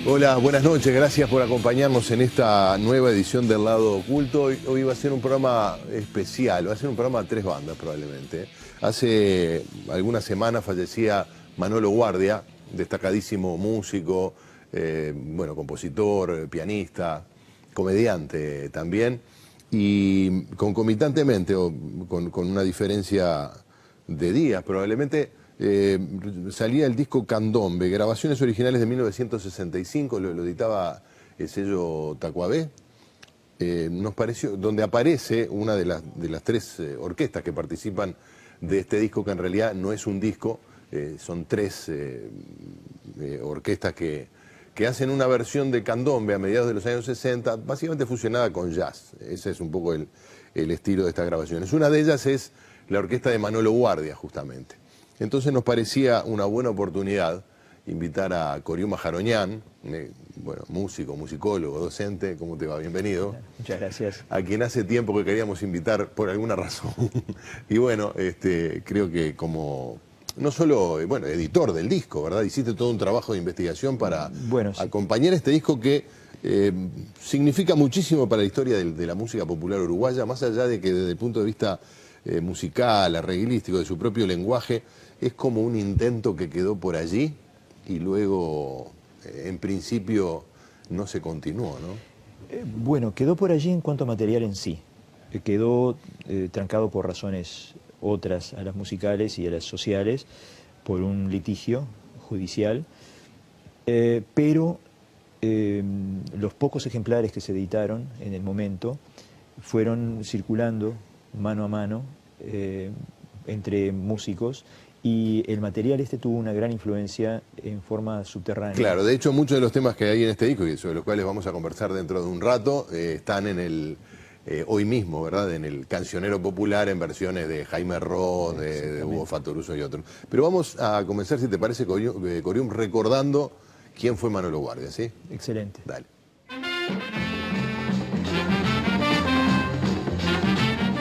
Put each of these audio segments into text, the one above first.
Hola, buenas noches, gracias por acompañarnos en esta nueva edición del Lado Oculto. Hoy va a ser un programa especial, va a ser un programa a tres bandas probablemente. Hace algunas semanas fallecía Manolo Guardia, destacadísimo músico, compositor, pianista, comediante también, y concomitantemente, o con una diferencia de días probablemente, salía el disco Candombe, grabaciones originales de 1965, lo editaba el sello Tacuabé. Nos pareció, donde aparece una de las tres orquestas que participan de este disco, que en realidad no es un disco, son tres orquestas que hacen una versión de Candombe a mediados de los años 60, básicamente fusionada con jazz. Ese es un poco el estilo de estas grabaciones. Una de ellas es la orquesta de Manolo Guardia, justamente. Entonces nos parecía una buena oportunidad invitar a Coriuma Jaroñán, músico, musicólogo, docente. ¿Cómo te va? Bienvenido. Muchas gracias. A quien hace tiempo que queríamos invitar por alguna razón. Y bueno, creo que como, no solo, editor del disco, ¿verdad? Hiciste todo un trabajo de investigación para acompañar este disco que significa muchísimo para la historia de la música popular uruguaya, más allá de que desde el punto de vista musical, arreglístico, de su propio lenguaje, es como un intento que quedó por allí y luego, en principio, no se continuó, ¿no? Quedó por allí en cuanto a material en sí. Quedó trancado por razones otras a las musicales y a las sociales, por un litigio judicial, pero los pocos ejemplares que se editaron en el momento fueron circulando mano a mano entre músicos, y el material tuvo una gran influencia en forma subterránea. Claro, de hecho muchos de los temas que hay en este disco, y sobre los cuales vamos a conversar dentro de un rato, están en el hoy mismo, ¿verdad? En el Cancionero Popular, en versiones de Jaime Ross, de Hugo Fattoruso y otros. Pero vamos a comenzar, si te parece, Corium, recordando quién fue Manolo Guardia, ¿sí? Excelente. Dale.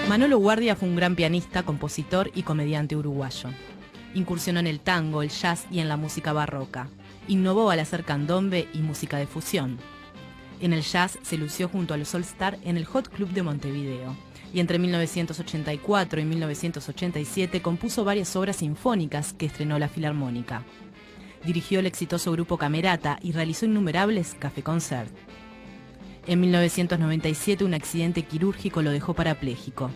Manolo Guardia fue un gran pianista, compositor y comediante uruguayo. Incursionó en el tango, el jazz y en la música barroca. Innovó al hacer candombe y música de fusión. En el jazz se lució junto a los All Star en el Hot Club de Montevideo. Y entre 1984 y 1987 compuso varias obras sinfónicas que estrenó la Filarmónica. Dirigió el exitoso grupo Camerata y realizó innumerables café-concert. En 1997 un accidente quirúrgico lo dejó parapléjico.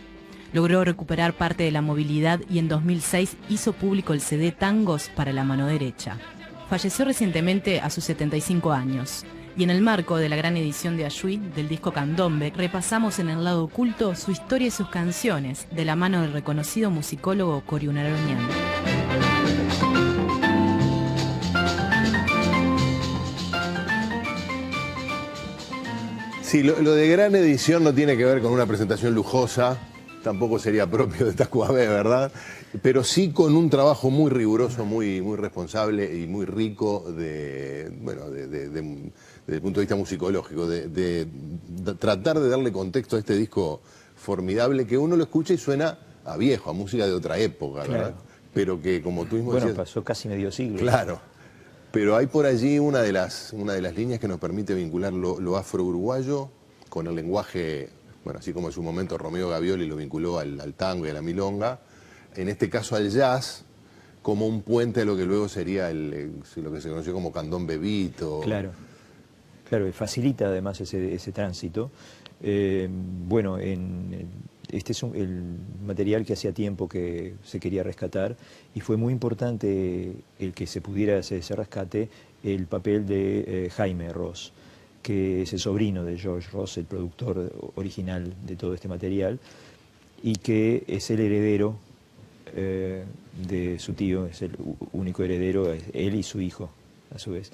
Logró recuperar parte de la movilidad y en 2006 hizo público el CD Tangos para la mano derecha. Falleció recientemente a sus 75 años. Y en el marco de la gran edición de Ayuí del disco Candombe, repasamos en el Lado Oculto su historia y sus canciones, de la mano del reconocido musicólogo Coriuma Jaroñán. Sí, lo de gran edición no tiene que ver con una presentación lujosa, tampoco sería propio de Tacuabé, ¿verdad? Pero sí con un trabajo muy riguroso, muy responsable y muy rico desde el punto de vista musicológico, de tratar de darle contexto a este disco formidable, que uno lo escucha y suena a viejo, a música de otra época, ¿verdad? Claro. Pero que, como tú mismo decías, pasó casi medio siglo. Claro. Pero hay por allí una de las líneas que nos permite vincular lo afro-uruguayo con el lenguaje, así como en su momento Romeo Gavioli lo vinculó al tango y a la milonga, en este caso al jazz, como un puente a lo que luego sería lo que se conoció como candombe beat. Claro, y facilita además ese tránsito. Este es el material que hacía tiempo que se quería rescatar, y fue muy importante el que se pudiera hacer ese rescate, el papel de Jaime Ross, que es el sobrino de George Ross, el productor original de todo este material, y que es el heredero de su tío, es el único heredero, él y su hijo, a su vez.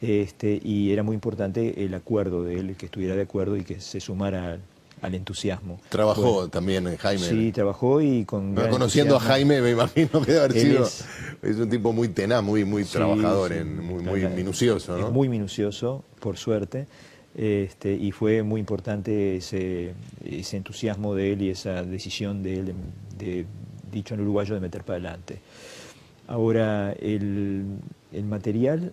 Y era muy importante el acuerdo de él, que estuviera de acuerdo y que se sumara al entusiasmo. Trabajó también en Jaime. Sí, trabajó y con gran conociendo a Jaime, me imagino que debe haber sido... Es un tipo muy tenaz, muy trabajador, muy minucioso, ¿no? Es muy minucioso, por suerte, y fue muy importante ese entusiasmo de él y esa decisión de él, dicho en uruguayo, de meter para adelante. Ahora, el material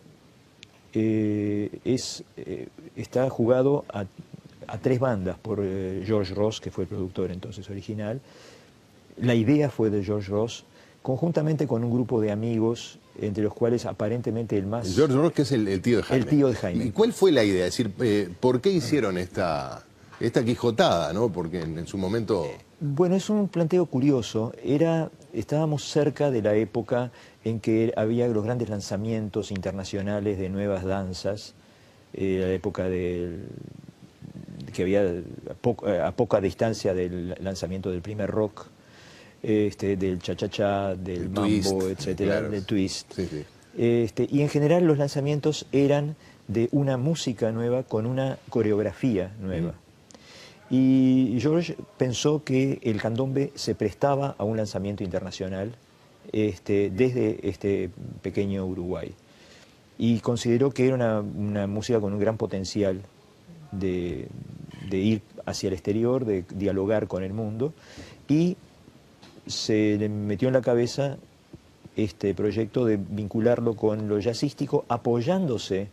está jugado a 3 bandas por George Ross, que fue el productor entonces original. La idea fue de George Ross, conjuntamente con un grupo de amigos, entre los cuales aparentemente el más... George Ross, que es el tío de Jaime. El tío de Jaime. ¿Y cuál fue la idea? Es decir, ¿por qué hicieron esta quijotada, ¿no? Porque en su momento... Bueno, es un planteo curioso. Estábamos cerca de la época en que había los grandes lanzamientos internacionales de nuevas danzas, la época que había a poca distancia del lanzamiento del primer rock, del cha-cha-cha, del mambo, twist, etcétera, claro. del twist. Sí, sí. Y en general los lanzamientos eran de una música nueva con una coreografía nueva. Y George pensó que el candombe se prestaba a un lanzamiento internacional desde este pequeño Uruguay. Y consideró que era una música con un gran potencial de ir hacia el exterior, de dialogar con el mundo, y se le metió en la cabeza este proyecto de vincularlo con lo jazzístico, apoyándose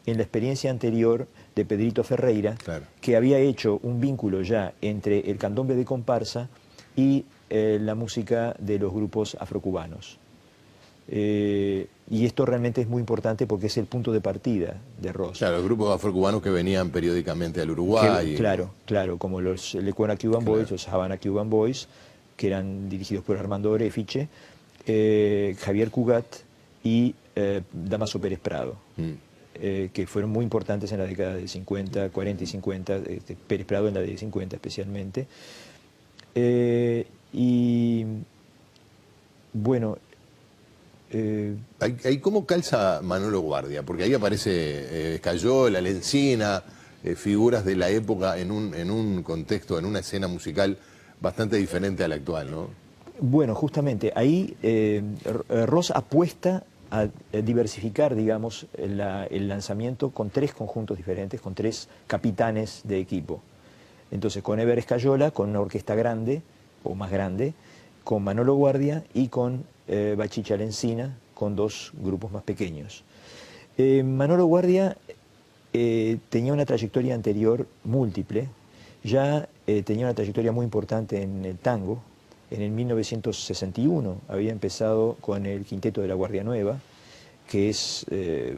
en la experiencia anterior de Pedrito Ferreira, Claro. que había hecho un vínculo ya entre el candombe de comparsa y la música de los grupos afrocubanos. Y esto realmente es muy importante porque es el punto de partida de Ross. Claro, los grupos afrocubanos que venían periódicamente al Uruguay. Claro, como los Lecuona Cuban Boys, los Havana Cuban Boys, que eran dirigidos por Armando Orefiche, Javier Cugat y Damaso Pérez Prado, que fueron muy importantes en la década de 50, 40 y 50, Pérez Prado en la de 50 especialmente. Y bueno... ¿Ahí cómo calza Manolo Guardia? Porque ahí aparece Escayola, Lencina, figuras de la época en un contexto, en una escena musical bastante diferente a la actual, ¿no? Bueno, justamente, ahí Ross apuesta a diversificar, digamos, el lanzamiento con 3 conjuntos diferentes, con 3 capitanes de equipo. Entonces, con Eber Escayola, con una orquesta grande, o más grande, con Manolo Guardia y con Bachicha Lencina, con 2 grupos más pequeños. Manolo Guardia tenía una trayectoria anterior múltiple, ya tenía una trayectoria muy importante en el tango. En el 1961 había empezado con el Quinteto de la Guardia Nueva, que es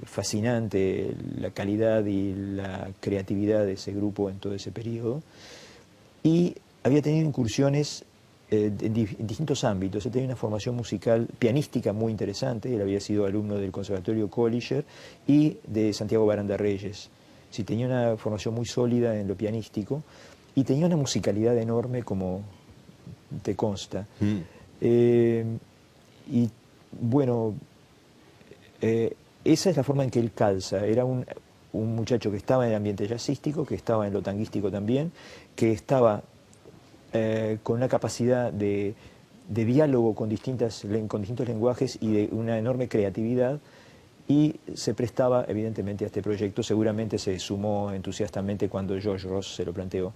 fascinante la calidad y la creatividad de ese grupo en todo ese periodo, y había tenido incursiones en distintos ámbitos. Él tenía una formación musical pianística muy interesante. Él había sido alumno del Conservatorio Colliger y de Santiago Baranda Reyes. Sí, tenía una formación muy sólida en lo pianístico y tenía una musicalidad enorme, como te consta. Y bueno, esa es la forma en que él calza. Era un muchacho que estaba en el ambiente jazzístico, que estaba en lo tanguístico también, que estaba con una capacidad de diálogo con distintos lenguajes y de una enorme creatividad, y se prestaba evidentemente a este proyecto. Seguramente se sumó entusiastamente cuando George Ross se lo planteó.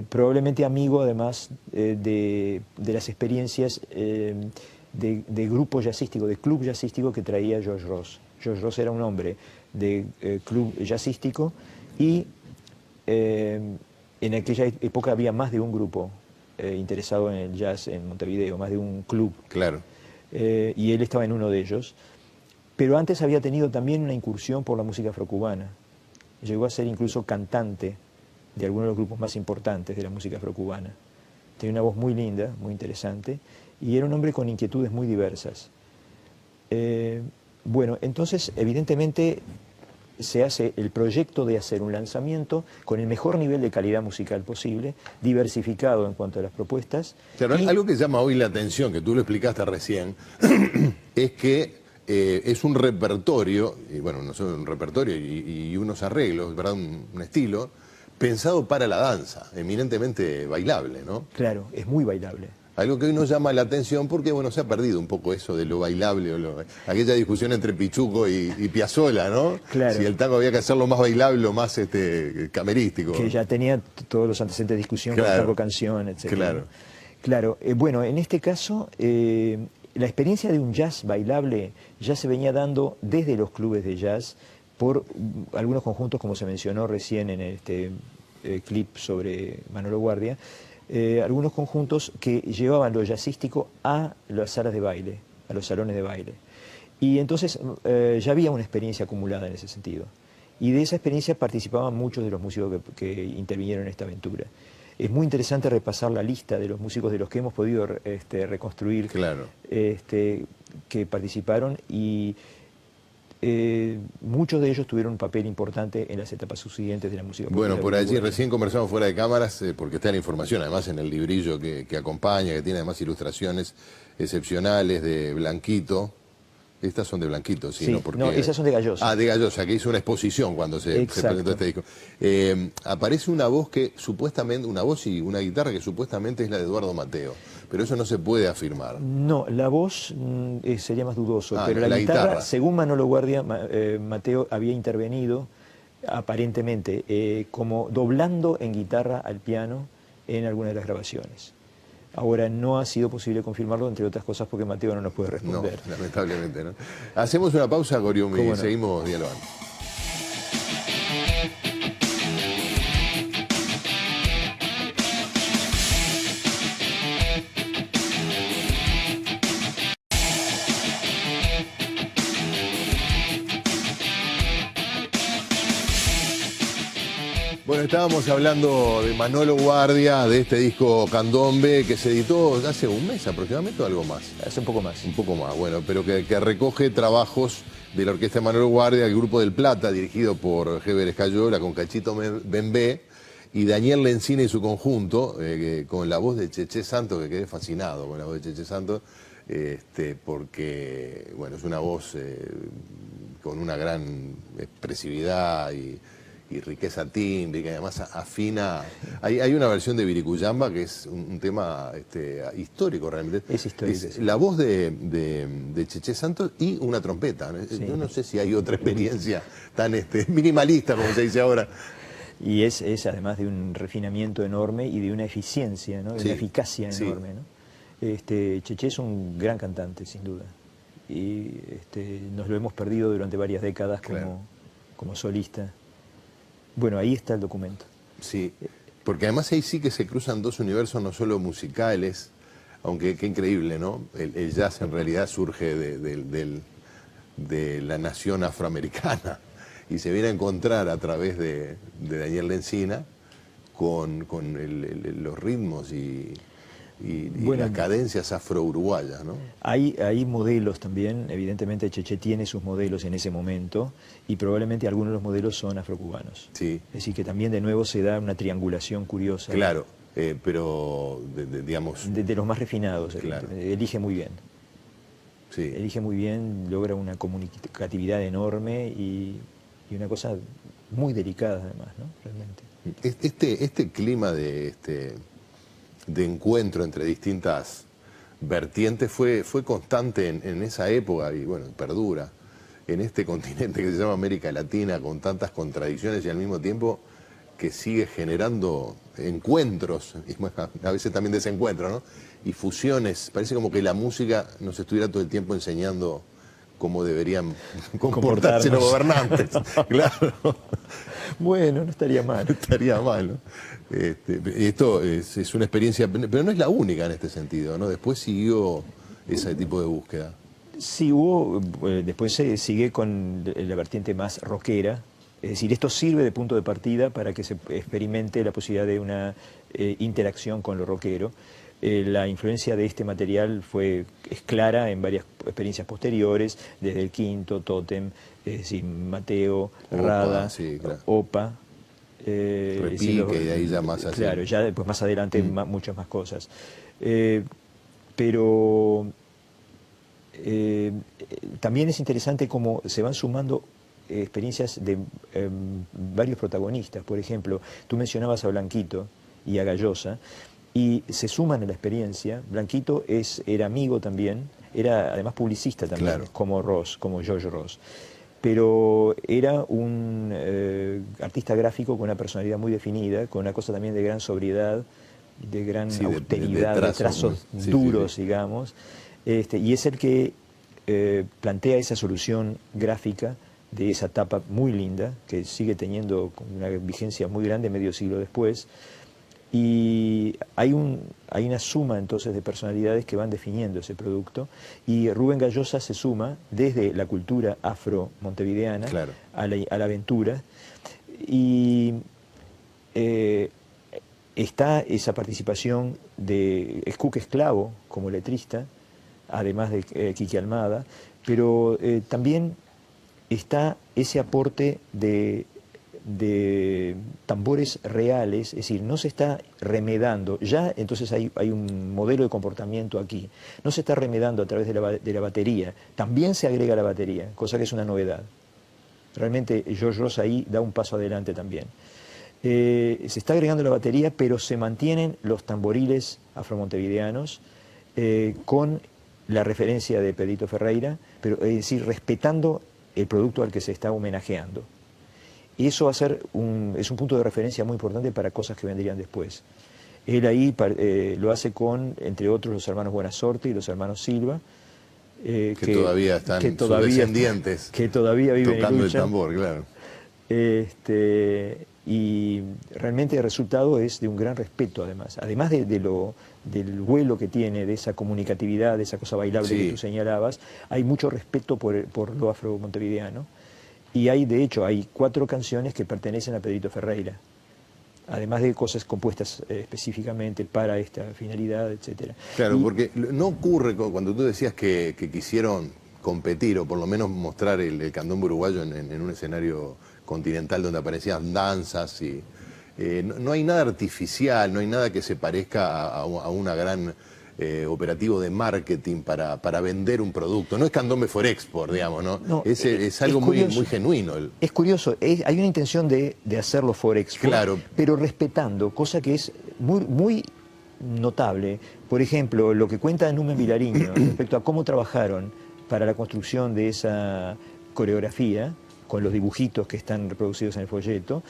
Probablemente amigo además de las experiencias de grupo jazzístico, de club jazzístico que traía George Ross. George Ross era un hombre de club jazzístico, y en aquella época había más de un grupo interesado en el jazz en Montevideo, más de un club. Claro. Y él estaba en uno de ellos. Pero antes había tenido también una incursión por la música afrocubana. Llegó a ser incluso cantante de algunos de los grupos más importantes de la música afrocubana. Tenía una voz muy linda, muy interesante, y era un hombre con inquietudes muy diversas. Bueno, entonces, evidentemente, se hace el proyecto de hacer un lanzamiento con el mejor nivel de calidad musical posible, diversificado en cuanto a las propuestas. Claro, algo que llama hoy la atención, que tú lo explicaste recién, es que es un repertorio, y bueno, no solo un repertorio y unos arreglos, ¿verdad? Un estilo pensado para la danza, eminentemente bailable, ¿no? Claro, es muy bailable. Algo que hoy nos llama la atención porque, bueno, se ha perdido un poco eso de lo bailable, aquella discusión entre Pichuco y Piazzolla, ¿no? Claro. Si el tango había que hacerlo más bailable o más camerístico. Que ya tenía todos los antecedentes de discusión, claro, con tango canción, etc. Claro. Claro, bueno, en este caso, la experiencia de un jazz bailable ya se venía dando desde los clubes de jazz por algunos conjuntos, como se mencionó recién en este clip sobre Manolo Guardia, algunos conjuntos que llevaban lo jazzístico a las salas de baile, a los salones de baile. Y entonces ya había una experiencia acumulada en ese sentido. Y de esa experiencia participaban muchos de los músicos que intervinieron en esta aventura. Es muy interesante repasar la lista de los músicos de los que hemos podido reconstruir, claro, que participaron, y muchos de ellos tuvieron un papel importante en las etapas subsiguientes de la música popular. Bueno, por allí recién conversamos fuera de cámaras, porque está la información, además en el librillo que acompaña, que tiene además ilustraciones excepcionales de Blanquito. Estas son de Blanquito, ¿sí? Sí, ¿no? Porque... no, esas son de Gallosa. Ah, de Gallosa, que hizo una exposición cuando se presentó este disco. Aparece una voz que supuestamente, una voz y una guitarra que supuestamente es la de Eduardo Mateo, pero eso no se puede afirmar. No, la voz sería más dudoso, pero no, la guitarra, según Manolo Guardia, Mateo había intervenido aparentemente como doblando en guitarra al piano en alguna de las grabaciones. Ahora, no ha sido posible confirmarlo, entre otras cosas, porque Mateo no nos puede responder. No, lamentablemente, ¿no? Hacemos una pausa, Gorium, y seguimos dialogando. Bueno, estábamos hablando de Manolo Guardia, de este disco Candombe, que se editó hace un mes aproximadamente o algo más. Hace un poco más. Un poco más, bueno, pero que recoge trabajos de la orquesta de Manolo Guardia, el Grupo del Plata, dirigido por Heber Escayola, con Cachito Bembé, y Daniel Lencina y su conjunto, con la voz de Cheche Santos, que quedé fascinado con la voz de Cheche Santos, porque, bueno, es una voz con una gran expresividad y riqueza tímbrica, y además afina. Hay una versión de Viricuyamba que es un tema histórico realmente. Es histórico. Es la voz de Cheche Santos y una trompeta. Sí. Yo no sé si hay otra experiencia tan minimalista, como se dice ahora. Y es además de un refinamiento enorme y de una eficiencia, ¿no? De una eficacia enorme, ¿no? Cheche es un gran cantante, sin duda. Y nos lo hemos perdido durante varias décadas como solista. Bueno, ahí está el documento. Sí, porque además ahí sí que se cruzan dos universos, no solo musicales, aunque qué increíble, ¿no? El jazz en realidad surge de la nación afroamericana y se viene a encontrar a través de Daniel Lencina con los ritmos y las cadencias afro-uruguayas, ¿no? Hay modelos también, evidentemente Cheche tiene sus modelos en ese momento y probablemente algunos de los modelos son afrocubanos. Sí. Es decir, que también de nuevo se da una triangulación curiosa. Claro, pero digamos... De los más refinados, claro. Elige muy bien. Sí. Elige muy bien, logra una comunicatividad enorme y una cosa muy delicada además, ¿no? Realmente. Este clima de encuentro entre distintas vertientes fue constante en esa época y bueno, perdura en este continente que se llama América Latina, con tantas contradicciones y al mismo tiempo que sigue generando encuentros, y a veces también desencuentros, ¿no? Y fusiones. Parece como que la música nos estuviera todo el tiempo enseñando cómo deberían comportarse los gobernantes. Claro. Bueno, no estaría mal. No estaría mal, ¿no? Esto es una experiencia, pero no es la única en este sentido, ¿no? Después siguió ese tipo de búsqueda. Sí, después se sigue con la vertiente más rockera, es decir, esto sirve de punto de partida para que se experimente la posibilidad de una interacción con lo rockero. La influencia de este material es clara en varias experiencias posteriores, desde el Quinto, Tótem, es decir, Mateo, Rada, sí, claro. Opa. Repique, y ahí ya más así. Claro, ya después más adelante muchas más cosas. Pero también es interesante cómo se van sumando experiencias de varios protagonistas. Por ejemplo, tú mencionabas a Blanquito y a Gallosa, y se suman a la experiencia. Blanquito era amigo también, era además publicista también, claro, como Ross, como George Ross. Pero era un artista gráfico con una personalidad muy definida, con una cosa también de gran sobriedad, de gran austeridad, de trazos duros, digamos. Y es el que plantea esa solución gráfica de esa tapa muy linda, que sigue teniendo una vigencia muy grande medio siglo después. Y hay una suma entonces de personalidades que van definiendo ese producto, y Rubén Gallosa se suma desde la cultura afro-montevideana claro. a la aventura, y está esa participación de Cook Esclavo como letrista, además de Quique Almada, pero también está ese aporte de tambores reales, es decir, no se está remedando, ya entonces hay un modelo de comportamiento aquí, no se está remedando a través de la batería, también se agrega la batería, cosa que es una novedad. Realmente George Ross ahí da un paso adelante también. Se está agregando la batería, pero se mantienen los tamboriles afromontevideanos con la referencia de Pedrito Ferreira, pero es decir, respetando el producto al que se está homenajeando. Y eso va a ser es un punto de referencia muy importante para cosas que vendrían después. Él ahí lo hace con, entre otros, los hermanos Buenasorte y los hermanos Silva, que todavía están sus descendientes, que todavía viven tocando y luchan. el tambor, claro. Y realmente el resultado es de un gran respeto, además del vuelo que tiene, de esa comunicatividad, de esa cosa bailable sí. que tú señalabas, hay mucho respeto por lo afro-montevideano. Y de hecho, hay 4 canciones que pertenecen a Pedrito Ferreira, además de cosas compuestas específicamente para esta finalidad, etc. Claro, porque no ocurre cuando tú decías que quisieron competir, o por lo menos mostrar el candombe uruguayo en un escenario continental donde aparecían danzas, y no hay nada artificial, no hay nada que se parezca a una gran operativo de marketing para vender un producto. No es candombe for export, digamos, ¿no? No, es algo muy genuino. Es curioso, hay una intención de hacerlo for export, claro, pero respetando, cosa que es muy notable. Por ejemplo, lo que cuenta Numen Vilariño respecto a cómo trabajaron para la construcción de esa coreografía, con los dibujitos que están reproducidos en el folleto,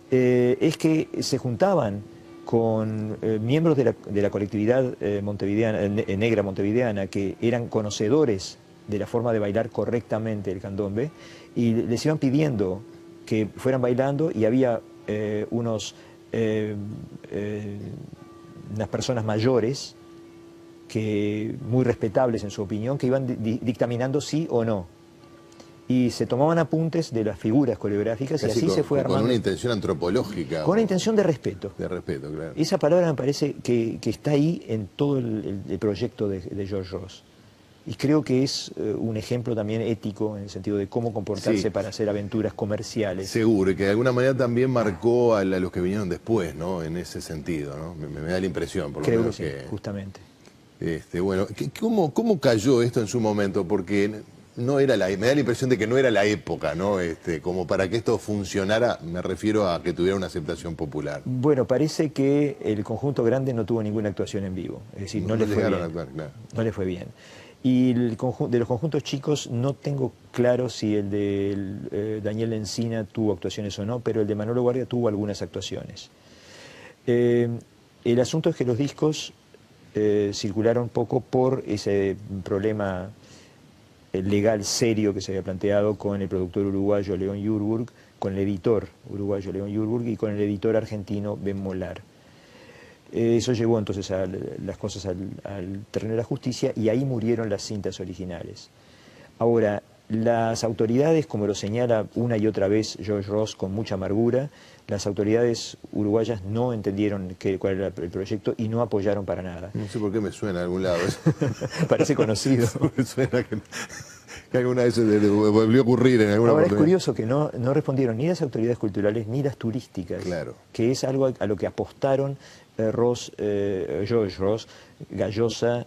es que se juntaban con miembros de la colectividad montevideana, negra montevideana, que eran conocedores de la forma de bailar correctamente el candombe, y les iban pidiendo que fueran bailando, y había unas personas mayores, muy respetables en su opinión, que iban dictaminando sí o no. Y se tomaban apuntes de las figuras coreográficas, y así se fue armando. Con una intención antropológica. Con una intención de respeto. De respeto, claro. Esa palabra me parece que está ahí en todo el proyecto de George Ross. Y creo que es un ejemplo también ético, en el sentido de cómo comportarse para hacer aventuras comerciales. Seguro, y que de alguna manera también marcó a los que vinieron después, ¿no? En ese sentido, ¿no? Me da la impresión, por lo menos. Creo que sí, justamente. Bueno, ¿cómo cayó esto en su momento? Porque no era me da la impresión de que no era la época, ¿no? Como para que esto funcionara, me refiero a que tuviera una aceptación popular. Bueno, parece que el conjunto grande no tuvo ninguna actuación en vivo, es decir, no le fue bien. Actuar, claro. No le fue bien. Y de los conjuntos chicos no tengo claro si el de Daniel Encina tuvo actuaciones o no, pero el de Manolo Guardia tuvo algunas actuaciones. El asunto es que los discos circularon poco por ese problema legal serio que se había planteado con el productor uruguayo León Yurburg, con el editor uruguayo León Yurburg y con el editor argentino Ben Molar. Eso llevó entonces las cosas al terreno de la justicia, y ahí murieron las cintas originales. Ahora, las autoridades, como lo señala una y otra vez George Ross con mucha amargura, las autoridades uruguayas no entendieron cuál era el proyecto y no apoyaron para nada. No sé por qué me suena a algún lado eso. Parece conocido. Me suena que alguna vez le volvió a ocurrir en alguna Ahora oportunidad. Es curioso que no respondieron ni las autoridades culturales ni las turísticas, claro, que es algo a lo que apostaron George Ross, Gallosa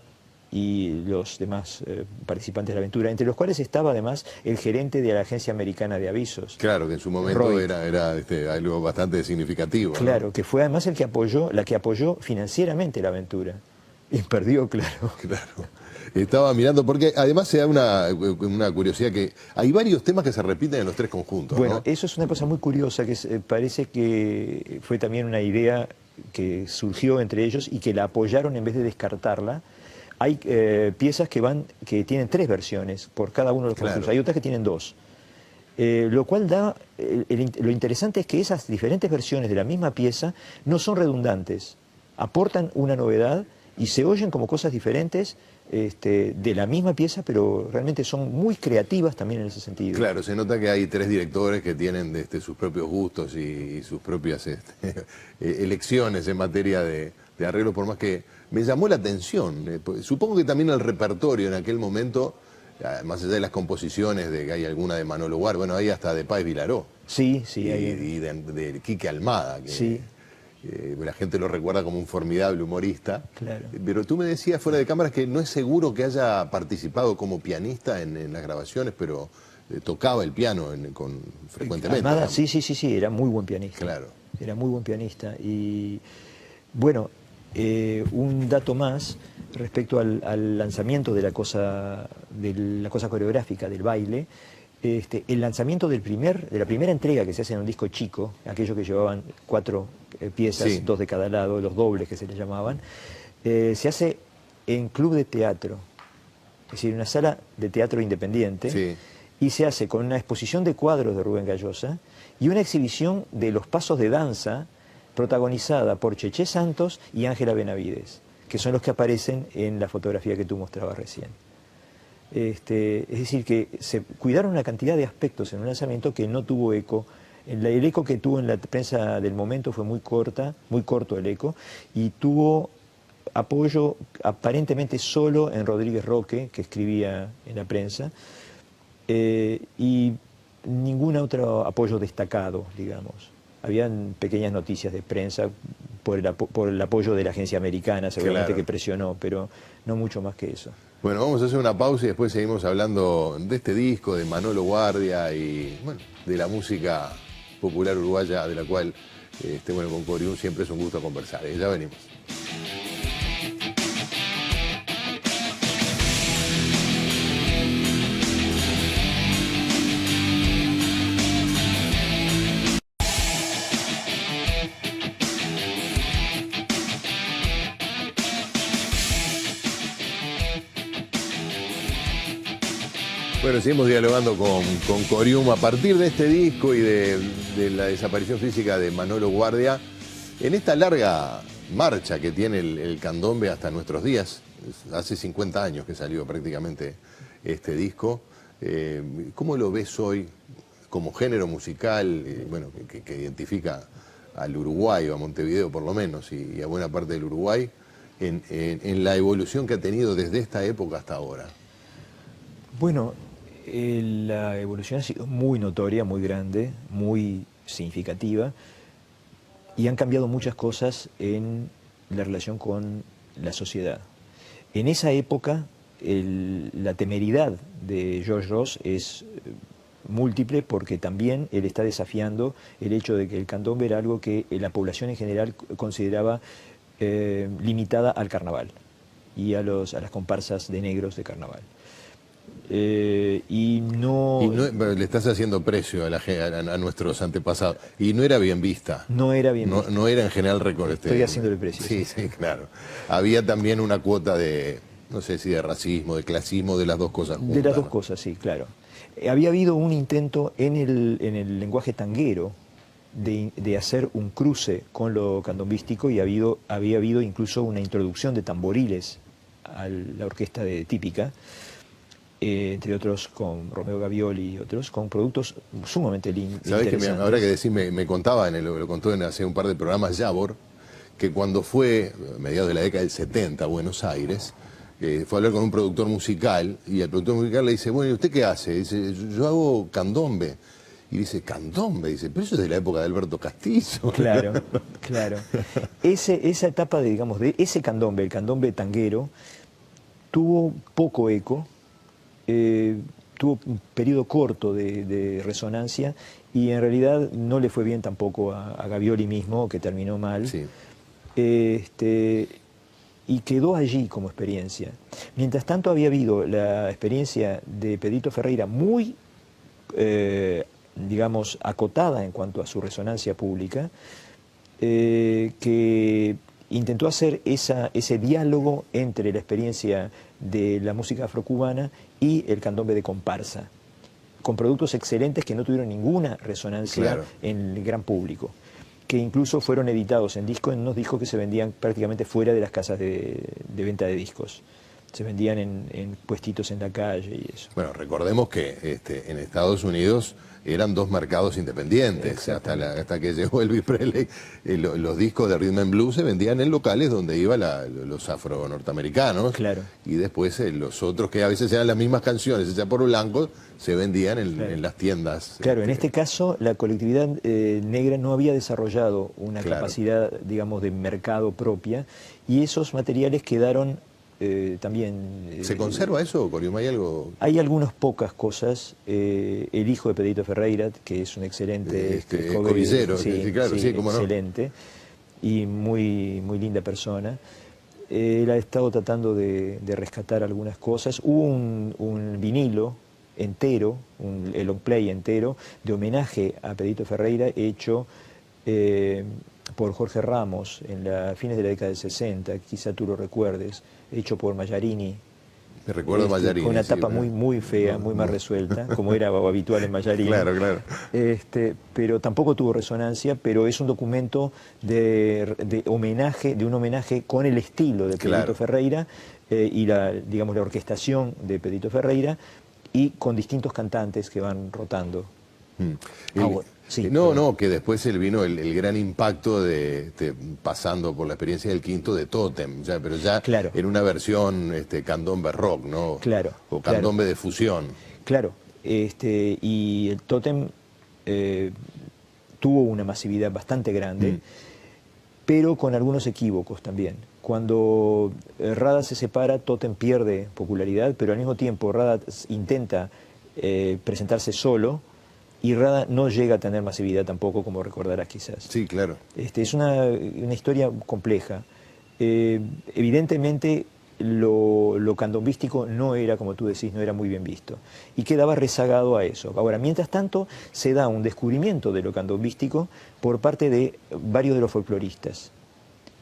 y los demás participantes de la aventura, entre los cuales estaba además el gerente de la Agencia Americana de Avisos. Claro, que en su momento era algo bastante significativo. Claro, ¿no? que fue además la que apoyó financieramente la aventura. Y perdió, claro. Claro. Estaba mirando, porque además se da una curiosidad, que hay varios temas que se repiten en los 3 conjuntos. Bueno, ¿no? Eso es una cosa muy curiosa, que parece que fue también una idea que surgió entre ellos y que la apoyaron en vez de descartarla, hay piezas que tienen 3 versiones por cada uno de los concursos, hay otras que tienen 2. Lo cual da, lo interesante es que esas diferentes versiones de la misma pieza no son redundantes, aportan una novedad y se oyen como cosas diferentes de la misma pieza, pero realmente son muy creativas también en ese sentido. Claro, se nota que hay 3 directores que tienen sus propios gustos y sus propias elecciones en materia de arreglo, por más que me llamó la atención. Supongo que también el repertorio en aquel momento, más allá de las composiciones, de que hay alguna de Manolo Guardia, bueno, hay hasta de Páez Vilaró. Sí, sí. Y de Quique Almada, que sí. La gente lo recuerda como un formidable humorista. Claro. Pero tú me decías fuera de cámaras que no es seguro que haya participado como pianista en las grabaciones, pero tocaba el piano frecuentemente. Almada, sí, era muy buen pianista. Claro. Era muy buen pianista. Y bueno, un dato más respecto al lanzamiento de la cosa coreográfica, del baile. El lanzamiento de la primera entrega que se hace en un disco chico, aquellos que llevaban 4 piezas, sí. 2 de cada lado, los dobles que se les llamaban, se hace en club de teatro, es decir, una sala de teatro independiente, sí. Y se hace con una exposición de cuadros de Rubén Gallosa y una exhibición de los pasos de danza protagonizada por Cheche Santos y Ángela Benavides, que son los que aparecen en la fotografía que tú mostrabas recién. Es decir, que se cuidaron una cantidad de aspectos en un lanzamiento que no tuvo eco. El eco que tuvo en la prensa del momento fue muy corto el eco, y tuvo apoyo aparentemente solo en Rodríguez Roque, que escribía en la prensa, y ningún otro apoyo destacado, digamos. Habían pequeñas noticias de prensa por el apoyo de la agencia americana, seguramente, claro, que presionó, pero no mucho más que eso. Bueno, vamos a hacer una pausa y después seguimos hablando de este disco, de Manolo Guardia y bueno, de la música popular uruguaya, de la cual bueno, con Corium siempre es un gusto conversar. Ya venimos. Bueno, seguimos dialogando con Corium a partir de este disco y de la desaparición física de Manolo Guardia. En esta larga marcha que tiene el candombe hasta nuestros días, hace 50 años que salió prácticamente este disco, ¿cómo lo ves hoy como género musical, bueno, que identifica al Uruguay, o a Montevideo por lo menos, y a buena parte del Uruguay, en la evolución que ha tenido desde esta época hasta ahora? Bueno, la evolución ha sido muy notoria, muy grande, muy significativa, y han cambiado muchas cosas en la relación con la sociedad. En esa época, la temeridad de George Ross es múltiple, porque también él está desafiando el hecho de que el candombe era algo que la población en general consideraba limitada al carnaval y a las comparsas de negros de carnaval. Le estás haciendo precio a nuestros antepasados. Y no era bien vista. No era bien vista. No era en general reconocido. Estoy haciéndole precio. Sí, sí, claro. Había también una cuota de, no sé si de racismo, de clasismo, de las dos cosas juntas. De las dos cosas, sí, claro. Había habido un intento en el lenguaje tanguero de hacer un cruce con lo candombístico, y había habido incluso una introducción de tamboriles a la orquesta típica, entre otros con Romeo Gavioli y otros, con productos sumamente interesantes. ¿Sabés que ahora que decís, me contaba, lo contó hace un par de programas Yavor, que cuando fue, a mediados de la década del 70, a Buenos Aires, fue a hablar con un productor musical, y el productor musical le dice, bueno, ¿y usted qué hace? Dice, yo hago candombe. Y dice, candombe, dice, pero eso es de la época de Alberto Castillo. Claro, claro. Esa etapa de ese candombe, el candombe tanguero, tuvo poco eco, tuvo un periodo corto de resonancia, y en realidad no le fue bien tampoco a Gavioli mismo, que terminó mal. Sí. Y quedó allí como experiencia. Mientras tanto había habido la experiencia de Pedrito Ferreira muy, digamos, acotada en cuanto a su resonancia pública, que intentó hacer ese diálogo entre la experiencia de la música afrocubana y el candombe de comparsa, con productos excelentes que no tuvieron ninguna resonancia Claro. en el gran público, que incluso fueron editados en unos discos que se vendían prácticamente fuera de las casas de venta de discos. Se vendían en puestitos en la calle y eso. Bueno, recordemos que en Estados Unidos eran dos mercados independientes, hasta que llegó Elvis Presley. Los discos de Rhythm and Blues se vendían en locales donde iban los afro-norteamericanos, Claro. y después los otros, que a veces eran las mismas canciones hechas por blancos, se vendían Claro. en las tiendas. Claro, en este caso la colectividad negra no había desarrollado una Claro. capacidad, digamos, de mercado propia, y esos materiales quedaron también... ¿Se conserva eso, Corium? ¿Hay algo? Hay algunas pocas cosas. El hijo de Pedrito Ferreira, que es un excelente joven, cobillero, sí, claro, sí, cómo no. excelente y muy, muy linda persona. Él ha estado tratando de rescatar algunas cosas. Hubo un vinilo entero, el long play entero, de homenaje a Pedrito Ferreira, hecho por Jorge Ramos en fines de la década del 60, quizá tú lo recuerdes, hecho por Mallarini. Me recuerdo Mallarini. Con una sí, tapa ¿verdad? muy fea, muy mal resuelta, como era habitual en Mallarini. Claro, claro. Pero tampoco tuvo resonancia, pero es un documento de homenaje, de un homenaje con el estilo de Pedrito Claro. Ferreira y digamos, la orquestación de Pedrito Ferreira, y con distintos cantantes que van rotando. Bueno, sí, no, que después vino el gran impacto pasando por la experiencia del quinto de Totem, pero ya Claro. en una versión candombe rock, ¿no? Claro, O candombe de fusión. Claro, y el Totem tuvo una masividad bastante grande, pero con algunos equívocos también. Cuando Rada se separa, Totem pierde popularidad, pero al mismo tiempo Rada intenta presentarse solo, y Rada no llega a tener masividad tampoco, como recordarás quizás. Sí, claro. Es una historia compleja. Evidentemente lo candombístico no era, como tú decís, no era muy bien visto, y quedaba rezagado a eso. Ahora, mientras tanto, se da un descubrimiento de lo candombístico por parte de varios de los folcloristas.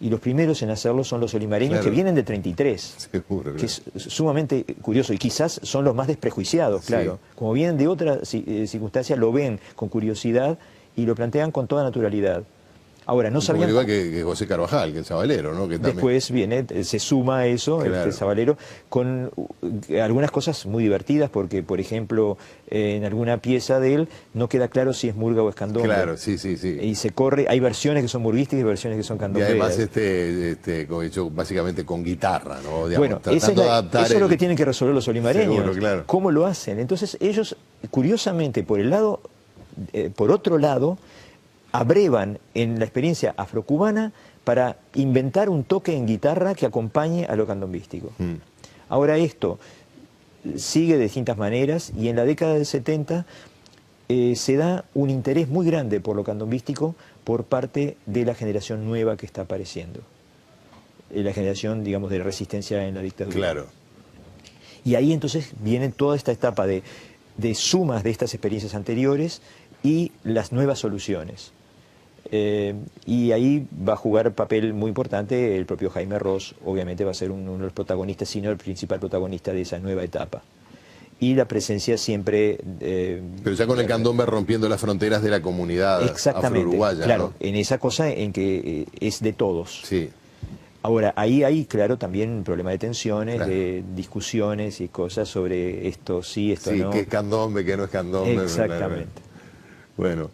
Y los primeros en hacerlo son los olimareños, Claro. que vienen de 33, Seguro, que es sumamente curioso, y quizás son los más desprejuiciados, claro. Sí. Como vienen de otra circunstancia, lo ven con curiosidad y lo plantean con toda naturalidad. Ahora, no Como sabían... igual que José Carvajal, que el sabalero, ¿no? Que también... Después viene, se suma a eso, Claro. Sabalero, con algunas cosas muy divertidas, porque, por ejemplo, en alguna pieza de él no queda claro si es murga o es candombe. Claro, sí. Y se corre, hay versiones que son murguísticas y versiones que son Y candomberas. además, como he dicho, básicamente con guitarra, ¿no? Digamos, Bueno, tratando de adaptar eso es lo que tienen que resolver los olimareños. Seguro, claro. ¿Cómo lo hacen? Entonces ellos, curiosamente, por otro lado, abrevan en la experiencia afrocubana para inventar un toque en guitarra que acompañe a lo candombístico. Ahora esto sigue de distintas maneras, y en la década del 70 se da un interés muy grande por lo candombístico por parte de la generación nueva que está apareciendo. La generación, digamos, de resistencia en la dictadura. Claro. Y ahí entonces viene toda esta etapa de sumas de estas experiencias anteriores y las nuevas soluciones. Y ahí va a jugar papel muy importante el propio Jaime Ross. Obviamente va a ser uno de los protagonistas, sino el principal protagonista de esa nueva etapa. Y la presencia siempre... Pero ya con el candombe rompiendo las fronteras de la comunidad afro-uruguaya, claro, ¿no? en esa cosa en que es de todos. Sí. Ahora, ahí hay, claro, también un problema de tensiones, Claro. de discusiones y cosas sobre esto sí, esto Sí, no. que es candombe, que no es candombe. Exactamente. Bueno,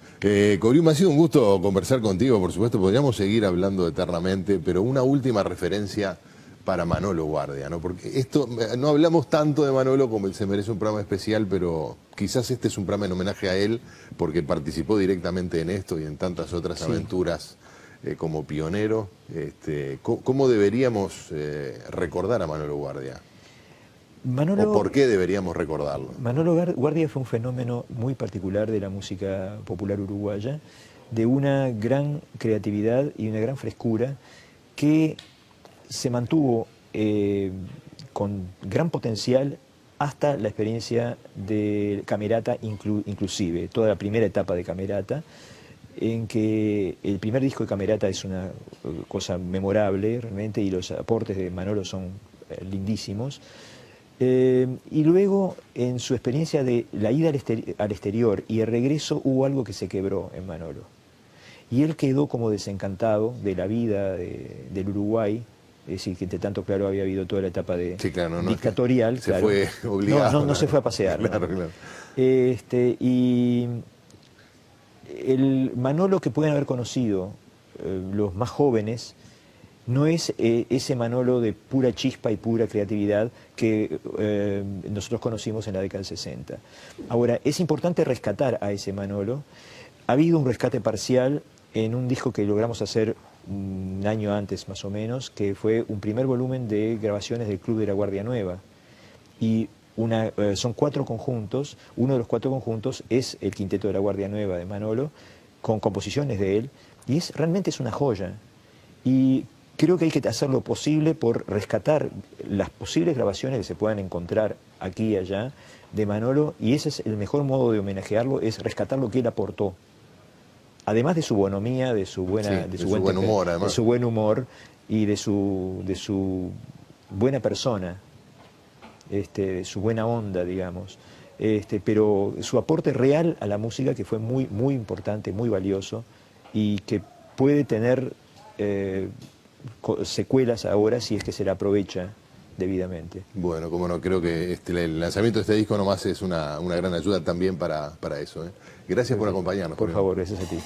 Corium, ha sido un gusto conversar contigo, por supuesto, podríamos seguir hablando eternamente, pero una última referencia para Manolo Guardia, ¿no? Porque no hablamos tanto de Manolo como él se merece un programa especial, pero quizás este es un programa en homenaje a él, porque participó directamente en esto y en tantas otras aventuras como pionero. ¿Cómo deberíamos recordar a Manolo Guardia? ¿O por qué deberíamos recordarlo? Manolo Guardia fue un fenómeno muy particular de la música popular uruguaya, de una gran creatividad y una gran frescura que se mantuvo con gran potencial hasta la experiencia de Camerata inclusive, toda la primera etapa de Camerata, en que el primer disco de Camerata es una cosa memorable realmente, y los aportes de Manolo son lindísimos. Y luego, en su experiencia de la ida al exterior y el regreso, hubo algo que se quebró en Manolo. Y él quedó como desencantado de la vida del Uruguay, es decir, que entre tanto, claro, había habido toda la etapa de sí, claro, dictatorial. Se claro. fue obligado. No se fue a pasear. Claro, claro. Y el Manolo que pueden haber conocido los más jóvenes no es ese Manolo de pura chispa y pura creatividad que nosotros conocimos en la década del 60. Ahora, es importante rescatar a ese Manolo. Ha habido un rescate parcial en un disco que logramos hacer un año antes más o menos, que fue un primer volumen de grabaciones del Club de la Guardia Nueva. Y son 4 conjuntos. Uno de los 4 conjuntos es el Quinteto de la Guardia Nueva de Manolo, con composiciones de él, y realmente es una joya. Y creo que hay que hacer lo posible por rescatar las posibles grabaciones que se puedan encontrar aquí y allá de Manolo, y ese es el mejor modo de homenajearlo, es rescatar lo que él aportó. Además de su bonomía, de su buen humor, además. De su buen humor y de su buena persona, de su buena onda, digamos. Pero su aporte real a la música, que fue muy, muy importante, muy valioso, y que puede tener secuelas ahora si es que se la aprovecha debidamente. Bueno, como no, creo que el lanzamiento de este disco nomás es una gran ayuda también para eso. Gracias por acompañarnos. Por favor, gracias a ti.